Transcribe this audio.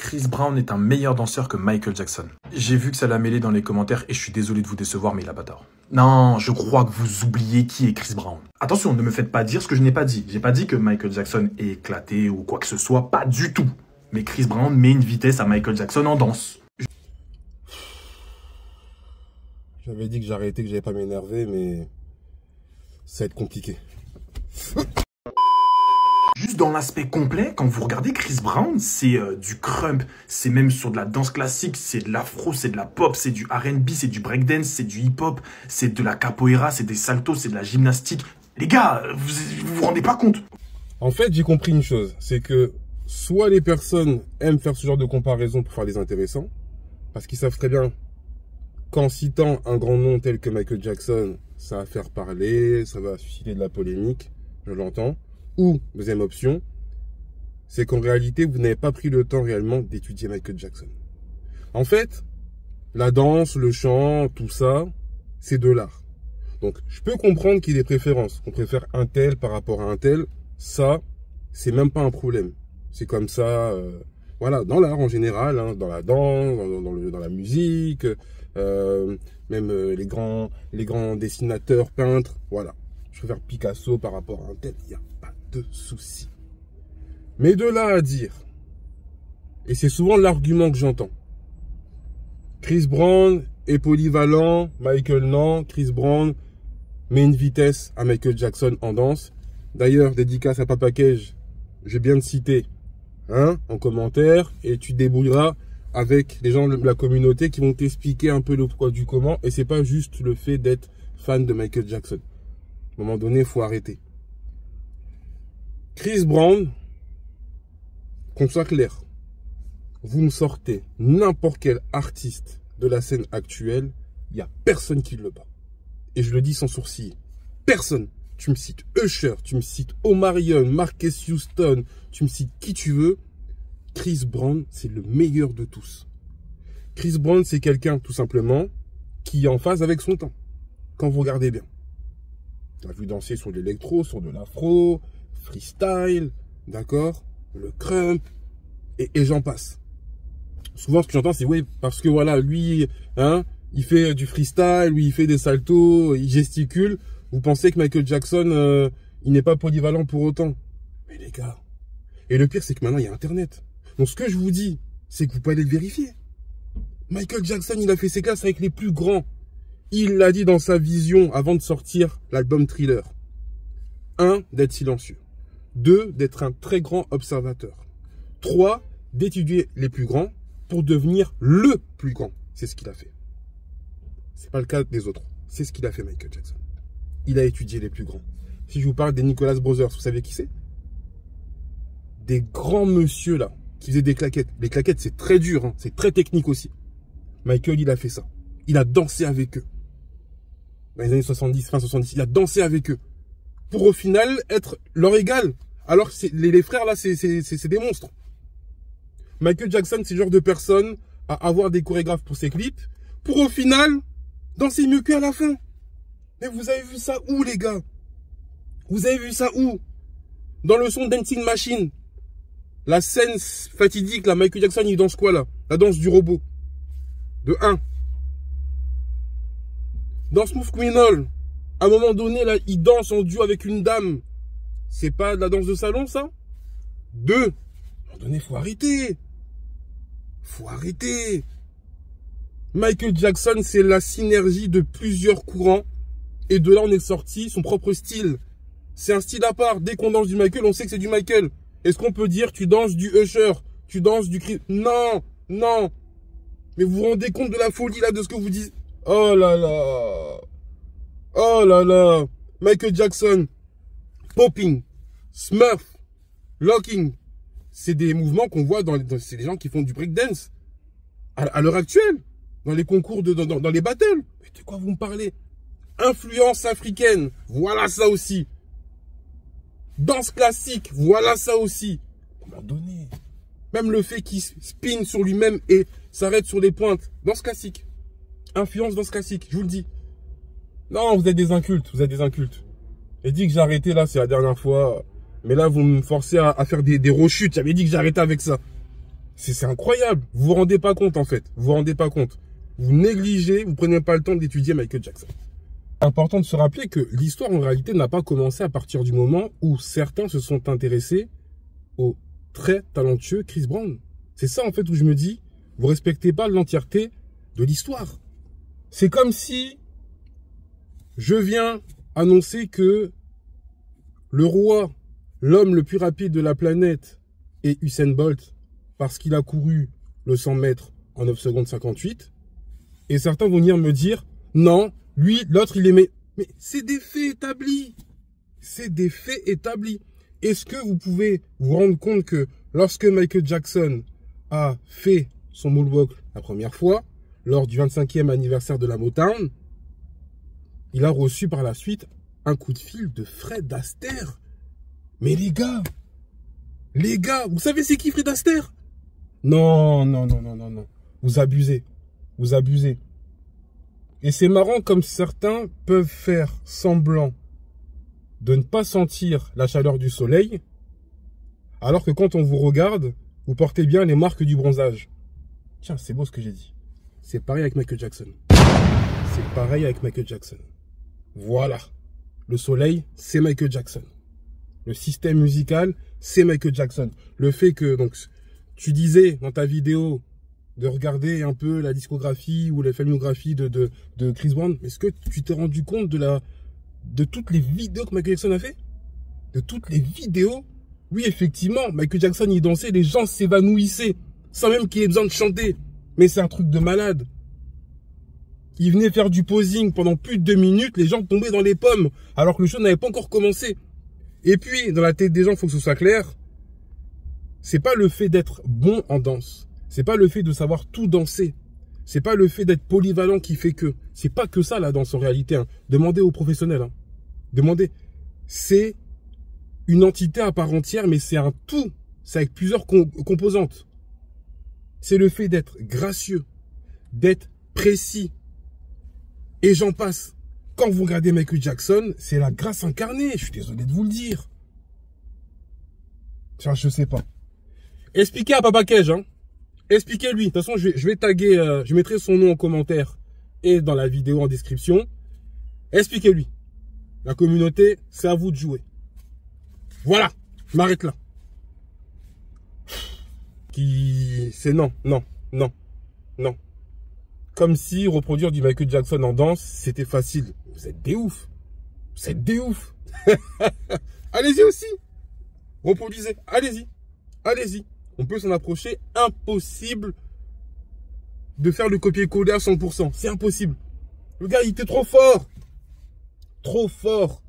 Chris Brown est un meilleur danseur que Michael Jackson. J'ai vu que ça l'a mêlé dans les commentaires et je suis désolé de vous décevoir, mais il a pas tort. Non, je crois que vous oubliez qui est Chris Brown. Attention, ne me faites pas dire ce que je n'ai pas dit. J'ai pas dit que Michael Jackson est éclaté ou quoi que ce soit, pas du tout. Mais Chris Brown met une vitesse à Michael Jackson en danse. J'avais dit que j'arrêtais, que j'allais pas m'énerver, mais ça va être compliqué. Juste dans l'aspect complet, quand vous regardez Chris Brown, c'est du crump, c'est même sur de la danse classique, c'est de l'afro, c'est de la pop, c'est du R&B, c'est du breakdance, c'est du hip-hop, c'est de la capoeira, c'est des saltos, c'est de la gymnastique. Les gars, vous rendez pas compte? En fait, j'ai compris une chose, c'est que soit les personnes aiment faire ce genre de comparaison pour faire les intéressants, parce qu'ils savent très bien qu'en citant un grand nom tel que Michael Jackson, ça va faire parler, ça va susciter de la polémique, je l'entends. Ou, deuxième option, c'est qu'en réalité, vous n'avez pas pris le temps réellement d'étudier Michael Jackson. En fait, la danse, le chant, tout ça, c'est de l'art. Donc, je peux comprendre qu'il y ait des préférences. On préfère un tel par rapport à un tel. Ça, c'est même pas un problème. C'est comme ça, voilà, dans l'art en général, hein, dans la danse, dans la musique, même les grands dessinateurs, peintres, voilà. Je préfère Picasso par rapport à un tel, il n'y a pas de souci. Mais de là à dire, et c'est souvent l'argument que j'entends, Chris Brown est polyvalent, Michael non, Chris Brown met une vitesse à Michael Jackson en danse. D'ailleurs, dédicace à Papa Cage, je viens de citer hein, en commentaire, et tu débrouilleras avec les gens de la communauté qui vont t'expliquer un peu le pourquoi du comment, et c'est pas juste le fait d'être fan de Michael Jackson. À un moment donné, il faut arrêter. Chris Brown, qu'on soit clair, vous me sortez n'importe quel artiste de la scène actuelle, il n'y a personne qui le bat. Et je le dis sans sourciller. Personne. Tu me cites Usher, tu me cites Omarion, Marques Houston, tu me cites qui tu veux. Chris Brown, c'est le meilleur de tous. Chris Brown, c'est quelqu'un, tout simplement, qui est en phase avec son temps. Quand vous regardez bien. On a vu danser sur de l'électro, sur de l'afro, freestyle, d'accord, le crump, et j'en passe. Souvent, ce que j'entends, c'est oui, parce que voilà, lui, hein, il fait du freestyle, lui, il fait des saltos, il gesticule. Vous pensez que Michael Jackson, il n'est pas polyvalent pour autant. Mais les gars, et le pire, c'est que maintenant, il y a Internet. Donc, ce que je vous dis, c'est que vous pouvez aller le vérifier. Michael Jackson, il a fait ses classes avec les plus grands. Il l'a dit dans sa vision avant de sortir l'album Thriller. 1, d'être silencieux. 2, d'être un très grand observateur. 3, d'étudier les plus grands pour devenir le plus grand. C'est ce qu'il a fait. C'est pas le cas des autres. C'est ce qu'il a fait Michael Jackson. Il a étudié les plus grands. Si je vous parle des Nicholas Brothers, vous savez qui c'est? Des grands monsieur là, qui faisaient des claquettes. Les claquettes, c'est très dur, hein, c'est très technique aussi. Michael, il a fait ça. Il a dansé avec eux. Dans les années 70, fin 70, il a dansé avec eux. Pour au final être leur égal. Alors que les frères là, c'est des monstres. Michael Jackson, c'est le genre de personne à avoir des chorégraphes pour ses clips. Pour au final, danser mieux qu'à la fin. Mais vous avez vu ça où les gars? Vous avez vu ça où? Dans le son Dancing Machine. La scène fatidique là, Michael Jackson il danse quoi là? La danse du robot. De 1. Dans Smooth Criminal, à un moment donné, là, il danse en duo avec une dame. C'est pas de la danse de salon, ça? 2. À un moment donné, faut arrêter. Faut arrêter. Michael Jackson, c'est la synergie de plusieurs courants. Et de là, on est sorti son propre style. C'est un style à part. Dès qu'on danse du Michael, on sait que c'est du Michael. Est-ce qu'on peut dire, tu danses du Usher, tu danses du Chris? Non, non. Mais vous vous rendez compte de la folie, là, de ce que vous dites? Oh là là. Oh là là. Michael Jackson. Popping. Smurf. Locking. C'est des mouvements qu'on voit c'est des gens qui font du breakdance. À l'heure actuelle. Dans les concours, dans les battles. Mais de quoi vous me parlez? Influence africaine. Voilà ça aussi. Danse classique. Voilà ça aussi. À un moment donné. Même le fait qu'il spin sur lui-même et s'arrête sur les pointes. Danse classique. Influence danse classique, je vous le dis. Non, vous êtes des incultes, vous êtes des incultes. J'ai dit que j'ai arrêté là, c'est la dernière fois. Mais là, vous me forcez à faire des rechutes. J'avais dit que j'arrêtais avec ça. C'est incroyable. Vous vous rendez pas compte, en fait. Vous vous rendez pas compte. Vous négligez, vous prenez pas le temps d'étudier Michael Jackson. C'est important de se rappeler que l'histoire, en réalité, n'a pas commencé à partir du moment où certains se sont intéressés au très talentueux Chris Brown. C'est ça, en fait, où je me dis, vous respectez pas l'entièreté de l'histoire. C'est comme si je viens annoncer que le roi, l'homme le plus rapide de la planète, est Usain Bolt parce qu'il a couru le 100 mètres en 9 secondes 58. Et certains vont venir me dire, non, lui, l'autre, il aimait. Mais c'est des faits établis. C'est des faits établis. Est-ce que vous pouvez vous rendre compte que lorsque Michael Jackson a fait son moonwalk la première fois, lors du 25e anniversaire de la Motown, il a reçu par la suite un coup de fil de Fred Astaire. Mais les gars, vous savez c'est qui Fred Astaire? Non. Vous abusez. Vous abusez. Et c'est marrant comme certains peuvent faire semblant de ne pas sentir la chaleur du soleil, alors que quand on vous regarde, vous portez bien les marques du bronzage. Tiens, c'est beau ce que j'ai dit. C'est pareil avec Michael Jackson. C'est pareil avec Michael Jackson. Voilà. Le soleil, c'est Michael Jackson. Le système musical, c'est Michael Jackson. Le fait que, donc, tu disais dans ta vidéo de regarder un peu la discographie ou la filmographie de Chris Brown, est-ce que tu t'es rendu compte de toutes les vidéos que Michael Jackson a fait? De toutes les vidéos? Oui, effectivement, Michael Jackson, il dansait, les gens s'évanouissaient, sans même qu'il ait besoin de chanter. Mais c'est un truc de malade. Il venait faire du posing pendant plus de 2 minutes, les gens tombaient dans les pommes, alors que le show n'avait pas encore commencé. Et puis, dans la tête des gens, il faut que ce soit clair, c'est pas le fait d'être bon en danse. C'est pas le fait de savoir tout danser. C'est pas le fait d'être polyvalent qui fait que. C'est pas que ça la danse en réalité. Hein. Demandez aux professionnels. Hein. Demandez. C'est une entité à part entière, mais c'est un tout. C'est avec plusieurs composantes. C'est le fait d'être gracieux, d'être précis. Et j'en passe. Quand vous regardez Michael Jackson, c'est la grâce incarnée. Je suis désolé de vous le dire. Tiens, je sais pas. Expliquez à Papa Cage, hein. Expliquez-lui. De toute façon, je vais taguer, je mettrai son nom en commentaire et dans la vidéo en description. Expliquez-lui. La communauté, c'est à vous de jouer. Voilà. Je m'arrête là. C'est non. Comme si reproduire du Michael Jackson en danse, c'était facile. Vous êtes des oufs. Vous êtes des oufs. Allez-y aussi. Reproduisez. Allez-y. Allez-y. On peut s'en approcher. Impossible de faire le copier-coller à 100%. C'est impossible. Le gars, il était trop fort. Trop fort.